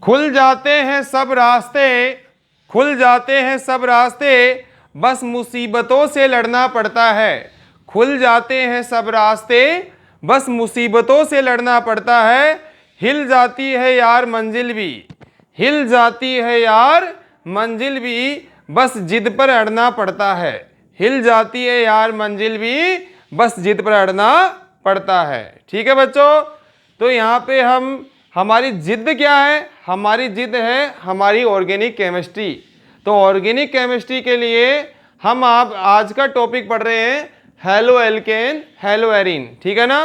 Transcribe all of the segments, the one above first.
खुल जाते हैं सब रास्ते, खुल जाते हैं सब रास्ते, बस मुसीबतों से लड़ना पड़ता है। खुल जाते हैं सब रास्ते, बस मुसीबतों से लड़ना पड़ता है। हिल जाती है यार मंजिल भी, हिल जाती है यार मंजिल भी, बस जिद पर अड़ना पड़ता है। हिल जाती है यार मंजिल भी, बस जिद पर अड़ना पड़ता है। ठीक है बच्चों, तो यहाँ पे हमारी जिद क्या है? हमारी जिद है हमारी ऑर्गेनिक केमिस्ट्री। तो ऑर्गेनिक केमिस्ट्री के लिए हम आप आज का टॉपिक पढ़ रहे हैं हेलो एल्केन हेलो एरीन। ठीक है ना?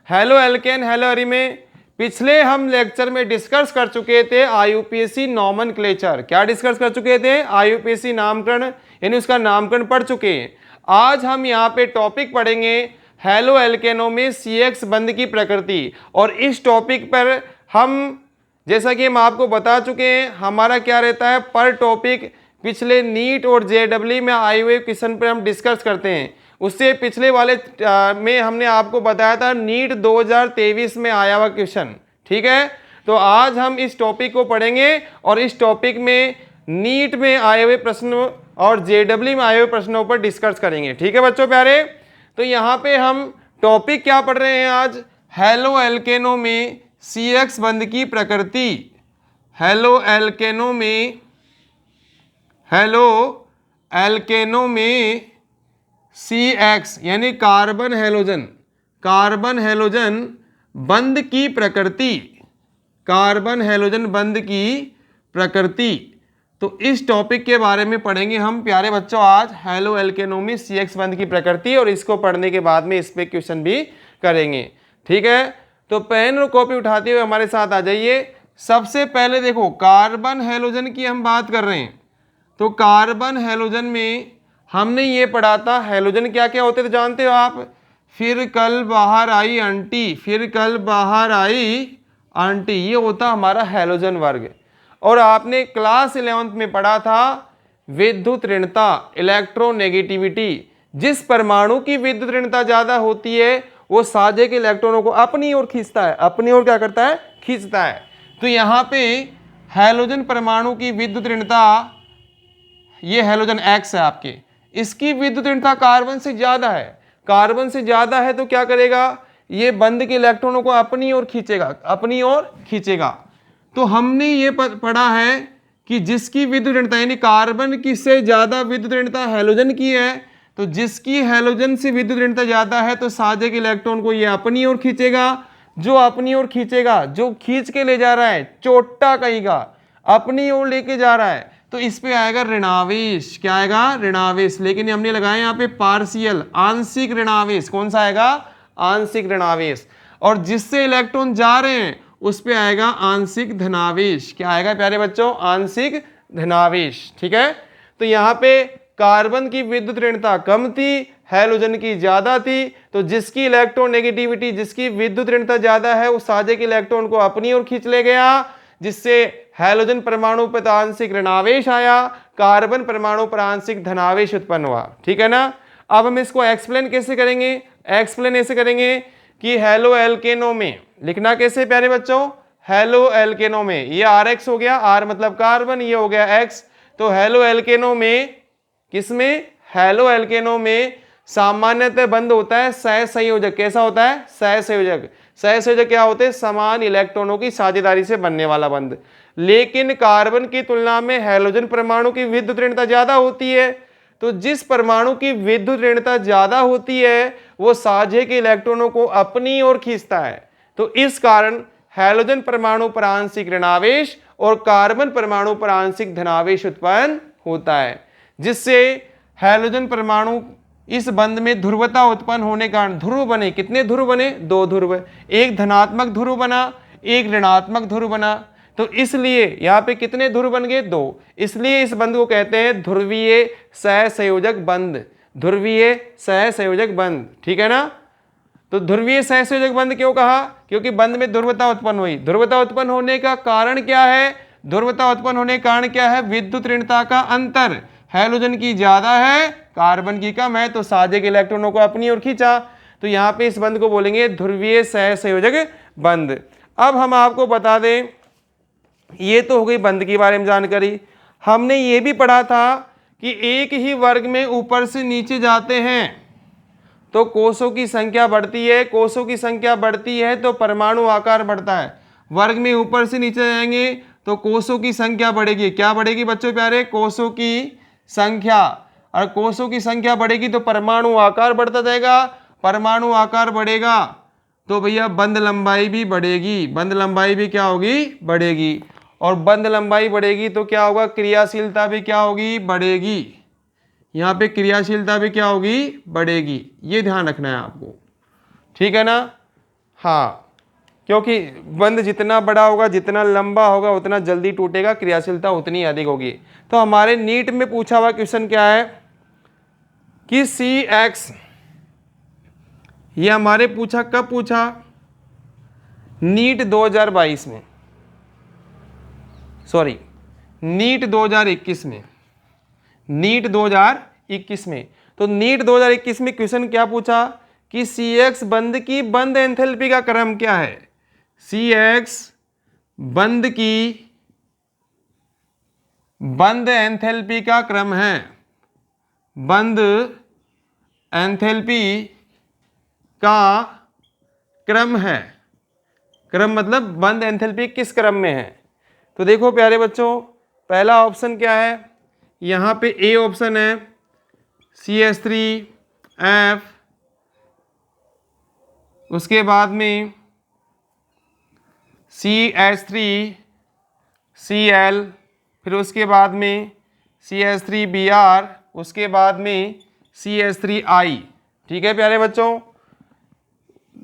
हेलो एल्केन हेलो एरीन में पिछले हम लेक्चर में डिस्कस कर चुके थे आईयूपीएसी नॉमेनक्लेचर। क्या डिस्कस कर चुके थे? आईयूपीएसी नामकरण, यानी उसका नामकरण पढ़ चुके हैं। आज हम यहाँ पे टॉपिक पढ़ेंगे हेलो एल्केनों में CX बंध की प्रकृति। और इस टॉपिक पर हम, जैसा कि हम आपको बता चुके हैं, हमारा क्या रहता है पर टॉपिक पिछले नीट और JEE में आए हुए क्वेश्चन पर हम डिस्कस करते हैं। उससे पिछले वाले में हमने आपको बताया था नीट 2023 में आया हुआ क्वेश्चन। ठीक है, तो आज हम इस टॉपिक को पढ़ेंगे और इस टॉपिक में नीट में आए हुए प्रश्नों और JEE में आए हुए प्रश्नों पर डिस्कस करेंगे। ठीक है बच्चों प्यारे, तो यहाँ पे हम टॉपिक क्या पढ़ रहे हैं आज? हेलो एल्केनों में CX बंध की प्रकृति। हेलो एल्केनों में, हेलो एल्केनों में CX यानी कार्बन हेलोजन, कार्बन हेलोजन बंध की प्रकृति, कार्बन हेलोजन बंध की प्रकृति। तो इस टॉपिक के बारे में पढ़ेंगे हम प्यारे बच्चों आज, हेलो एल्केनों में CX बंध की प्रकृति। और इसको पढ़ने के बाद में इस पे क्वेश्चन भी करेंगे। ठीक है, तो पेन और कॉपी उठाते हुए हमारे साथ आ जाइए। सबसे पहले देखो कार्बन हेलोजन की हम बात कर रहे हैं, तो कार्बन हेलोजन में हमने ये पढ़ा था हेलोजन क्या क्या होते थे जानते हो आप? फिर कल बाहर आई आंटी, फिर कल बाहर आई आंटी, ये होता हमारा हेलोजन वर्ग। और आपने क्लास 11th में पढ़ा था विद्युत ऋणता, इलेक्ट्रोनेगेटिविटी। जिस परमाणु की विद्युत ऋणता ज्यादा होती है वो साझे के इलेक्ट्रॉनों को अपनी ओर खींचता है, अपनी ओर क्या करता है? खींचता है। तो यहाँ पे हेलोजन परमाणु की विद्युत ऋणता, ये हेलोजन X है आपके, इसकी विद्युत ऋणता कार्बन से ज्यादा है। कार्बन से ज्यादा है तो क्या करेगा? ये बंध के इलेक्ट्रॉनों को अपनी ओर खींचेगा, अपनी ओर खींचेगा। तो हमने ये पढ़ा है कि जिसकी विद्युत ऋणता यानी कार्बन की से ज्यादा विद्युत ऋणता हेलोजन की है, तो जिसकी हेलोजन से विद्युत ऋणता ज्यादा है तो साझे के इलेक्ट्रॉन को ये अपनी ओर खींचेगा। जो अपनी ओर खींचेगा, जो खींच के ले जा रहा है, चोट्टा कहेगा, अपनी ओर लेके जा रहा है, तो इस पे आएगा ऋणावेश। क्या आएगा? ऋणावेश। लेकिन हमने लगाया यहाँ पे पार्शियल, आंशिक ऋणावेश। कौन सा आएगा? आंशिक ऋणावेश। और जिससे इलेक्ट्रॉन जा रहे हैं उस पे आएगा आंशिक धनावेश। क्या आएगा प्यारे बच्चों? आंशिक धनावेश। ठीक है, तो यहाँ पे कार्बन की विद्युत ऋणता कम थी, हेलोजन की ज्यादा थी। तो जिसकी इलेक्ट्रोनेगेटिविटी, जिसकी विद्युत ऋणता ज्यादा है, उस साझे के इलेक्ट्रॉन को अपनी ओर खींच ले गया, जिससे हेलोजन परमाणु पर आंशिक ऋणावेश आया, कार्बन परमाणु पर आंशिक धनावेश उत्पन्न हुआ। ठीक है ना? अब हम इसको एक्सप्लेन कैसे करेंगे? एक्सप्लेन ऐसे करेंगे कि हेलो एल्केनों में, लिखना कैसे प्यारे बच्चों? हेलो एल्केनों में, ये RX हो गया, R मतलब कार्बन, ये हो गया X। तो हेलो एल्केनों में, किसमें? हेलो एल्केनों में सामान्यतः बंध होता है सहसंयोजक। कैसा होता है? सहसंयोजक। सहसंयोजक क्या होते हैं? समान इलेक्ट्रॉनों की साझेदारी से बनने वाला बंध। लेकिन कार्बन की तुलना में हेलोजन परमाणु की विद्युत ऋणता ज्यादा होती है। तो जिस परमाणु की विद्युत ऋणता ज्यादा होती है वो साझे के इलेक्ट्रॉनों को अपनी ओर खींचता है। तो इस कारण हेलोजन परमाणु पर आंशिक ऋणावेश और कार्बन परमाणु पर आंशिक धनावेश उत्पन्न होता है, जिससे हेलोजन परमाणु इस बंध में ध्रुवता उत्पन्न होने के कारण ध्रुव बने। कितने ध्रुव बने? 2 ध्रुव। एक धनात्मक ध्रुव बना, एक ऋणात्मक ध्रुव बना। तो इसलिए यहाँ पे कितने ध्रुव बन गए? 2। इसलिए इस बंध को कहते हैं ध्रुवीय सहसंयोजक बंध, ध्रुवीय सहसंयोजक बंध। ठीक है ना? तो ध्रुवीय सहसंयोजक बंध क्यों कहा? क्योंकि बंध में ध्रुवता उत्पन्न हुई। ध्रुवता उत्पन्न होने का कारण क्या है? ध्रुवता उत्पन्न होने का कारण क्या है? विद्युत ऋणता का अंतर। हेलोजन की ज्यादा है, कार्बन की कम है, तो साझे के इलेक्ट्रॉनों को अपनी ओर खींचा। तो यहाँ पे इस बंध को बोलेंगे ध्रुवीय सहसंयोजक बंध। अब हम आपको बता दें ये तो हो गई बंध के बारे में जानकारी। हमने ये भी पढ़ा था कि एक ही वर्ग में ऊपर से नीचे जाते हैं तो कोषों की संख्या बढ़ती है, कोषों की संख्या बढ़ती है तो परमाणु आकार बढ़ता है। वर्ग में ऊपर से नीचे जाएंगे तो कोषों की संख्या बढ़ेगी। क्या बढ़ेगी बच्चों प्यारे? कोषों की संख्या। और कोषों की संख्या बढ़ेगी तो परमाणु आकार बढ़ता जाएगा। परमाणु आकार बढ़ेगा तो भैया बंध लंबाई भी बढ़ेगी। बंध लंबाई भी क्या होगी? बढ़ेगी। और बंध लंबाई बढ़ेगी तो क्या होगा? क्रियाशीलता भी क्या होगी? बढ़ेगी। यहाँ पे क्रियाशीलता भी क्या होगी? बढ़ेगी। ये ध्यान रखना है आपको, ठीक है ना? हाँ, क्योंकि बंध जितना बड़ा होगा, जितना लंबा होगा, उतना जल्दी टूटेगा, क्रियाशीलता उतनी अधिक होगी। तो हमारे नीट में पूछा हुआ क्वेश्चन क्या है कि CX, ये हमारे पूछा, कब पूछा? नीट 2022 में, सॉरी नीट 2021 में, नीट 2021 में। तो नीट 2021 में क्वेश्चन क्या पूछा कि CX बंध की बंध एंथैल्पी का क्रम क्या है? CX बंध की बंध एंथैल्पी का क्रम है। बंध एंथैल्पी का क्रम है। क्रम मतलब बंध एंथैल्पी किस क्रम में है? तो देखो प्यारे बच्चों, पहला ऑप्शन क्या है? यहाँ पे ए ऑप्शन है CH3F, उसके बाद में CH3Cl, फिर उसके बाद में CH3Br, उसके बाद में CH3I। ठीक है प्यारे बच्चों।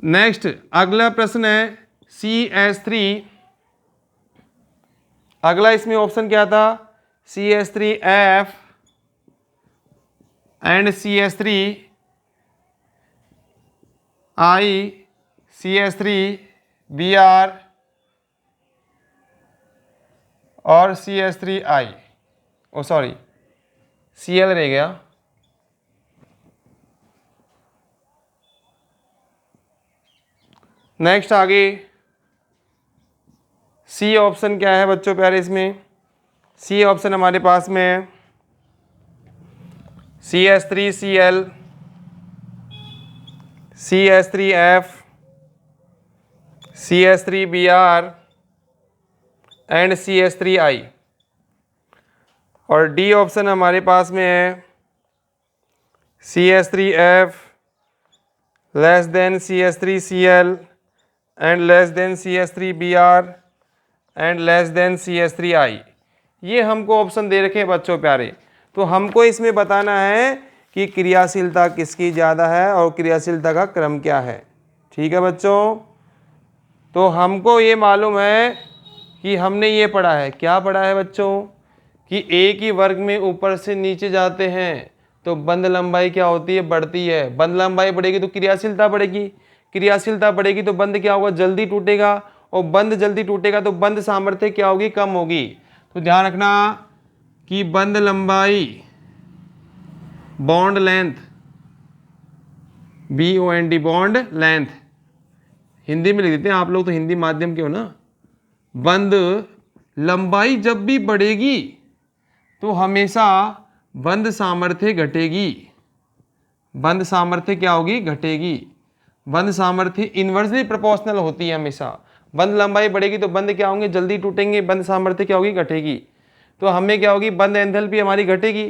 नेक्स्ट अगला प्रश्न है CH3, अगला इसमें ऑप्शन क्या था? CH3F एंड CH3I, CH3Br और CH3I, ओ सॉरी Cl रह गया। नेक्स्ट आगे सी ऑप्शन क्या है बच्चों प्यारे? इसमें सी ऑप्शन हमारे पास में है CH3Cl, CH3F, CH3Br and CH3I। और डी ऑप्शन हमारे पास में है CH3F less than CH3Cl and less than CH3Br and less than CH3I। ये हमको ऑप्शन दे रखे हैं बच्चों प्यारे। तो हमको इसमें बताना है कि क्रियाशीलता किसकी ज़्यादा है और क्रियाशीलता का क्रम क्या है। ठीक है बच्चों, तो हमको ये मालूम है कि हमने ये पढ़ा है, क्या पढ़ा है बच्चों, कि एक ही वर्ग में ऊपर से नीचे जाते हैं तो बंध लंबाई क्या होती है? बढ़ती है। बंध लंबाई बढ़ेगी तो क्रियाशीलता बढ़ेगी, क्रियाशीलता बढ़ेगी तो बंध क्या होगा? जल्दी टूटेगा, और बंध जल्दी टूटेगा तो बंध सामर्थ्य क्या होगी? कम होगी। तो ध्यान रखना कि बंध लंबाई, bond length, BOND bond length, Hindi में लिख देते हैं, आप लोग तो हिंदी माध्यम के हो ना। बंध लंबाई जब भी बढ़ेगी तो हमेशा बंध सामर्थ्य घटेगी। बंध सामर्थ्य क्या होगी? घटेगी। बंध सामर्थ्य इन्वर्सली प्रोपोर्शनल होती है हमेशा। बंध लंबाई बढ़ेगी तो बंध क्या होंगे? जल्दी टूटेंगे, बंध सामर्थ्य क्या होगी? घटेगी। तो हमें क्या होगी? बंध एंथैल्पी हमारी घटेगी।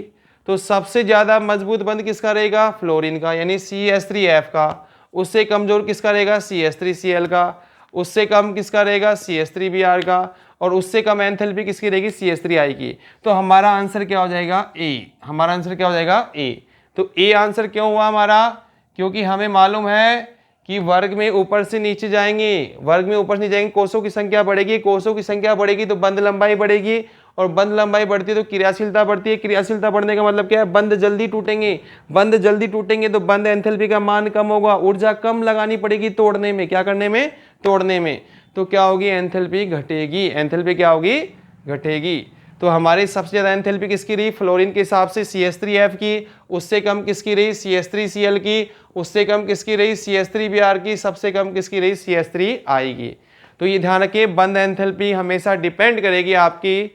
तो सबसे ज़्यादा मजबूत बंध किसका रहेगा? फ्लोरीन का, यानी CH3F का। उससे कमजोर किसका रहेगा? CH3Cl का। उससे कम किसका रहेगा? CH3Br का। और उससे कम एंथैल्पी किसकी रहेगी? CH3I की। तो हमारा आंसर क्या हो जाएगा? ए। हमारा आंसर क्या हो जाएगा? ए। तो ए आंसर क्यों हुआ हमारा? क्योंकि हमें मालूम है कि वर्ग में ऊपर से नीचे जाएंगे, वर्ग में ऊपर से नीचे जाएंगे, कोषों की संख्या बढ़ेगी, कोषों की संख्या बढ़ेगी तो बंध लंबाई बढ़ेगी, और बंध लंबाई बढ़ती है तो क्रियाशीलता बढ़ती है। क्रियाशीलता बढ़ने का मतलब क्या है? बंध जल्दी टूटेंगे, बंध जल्दी टूटेंगे तो बंध एंथैल्पी का मान कम होगा, ऊर्जा कम लगानी पड़ेगी तोड़ने में। क्या करने में? तोड़ने में। तो क्या होगी? एंथैल्पी घटेगी। एंथैल्पी क्या होगी? घटेगी। तो हमारी सबसे ज़्यादा एंथैल्पी किसकी रही? फ्लोरीन के हिसाब से CH3F की। उससे कम किसकी रही? CH3Cl की। उससे कम किसकी रही? CH3Br की। सबसे कम किसकी रही? CH3I की। तो ये ध्यान रखिए, बंद एंथैल्पी हमेशा डिपेंड करेगी आपकी,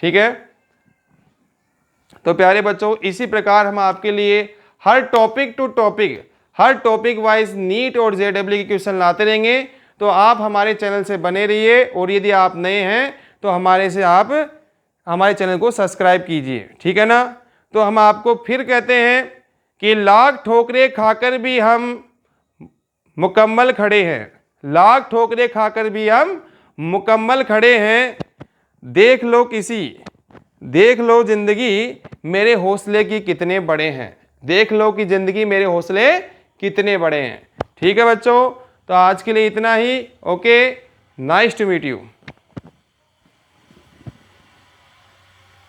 ठीक है। तो प्यारे बच्चों, इसी प्रकार हम आपके लिए हर टॉपिक टू टॉपिक, हर टॉपिक वाइज नीट और जेडब्ल्यू के क्वेश्चन लाते रहेंगे। तो आप हमारे चैनल से बने रहिए, और यदि आप नए हैं तो आप हमारे चैनल को सब्सक्राइब कीजिए, ठीक है ना। तो हम आपको फिर कहते हैं कि लाख ठोकरें खाकर भी हम मुकम्मल खड़े हैं, लाख ठोकरें खाकर भी हम मुकम्मल खड़े हैं। देख लो जिंदगी मेरे हौसले की कितने बड़े हैं, देख लो कि जिंदगी मेरे हौसले कितने बड़े हैं, ठीक है बच्चों। तो आज के लिए इतना ही। Okay, nice to meet you.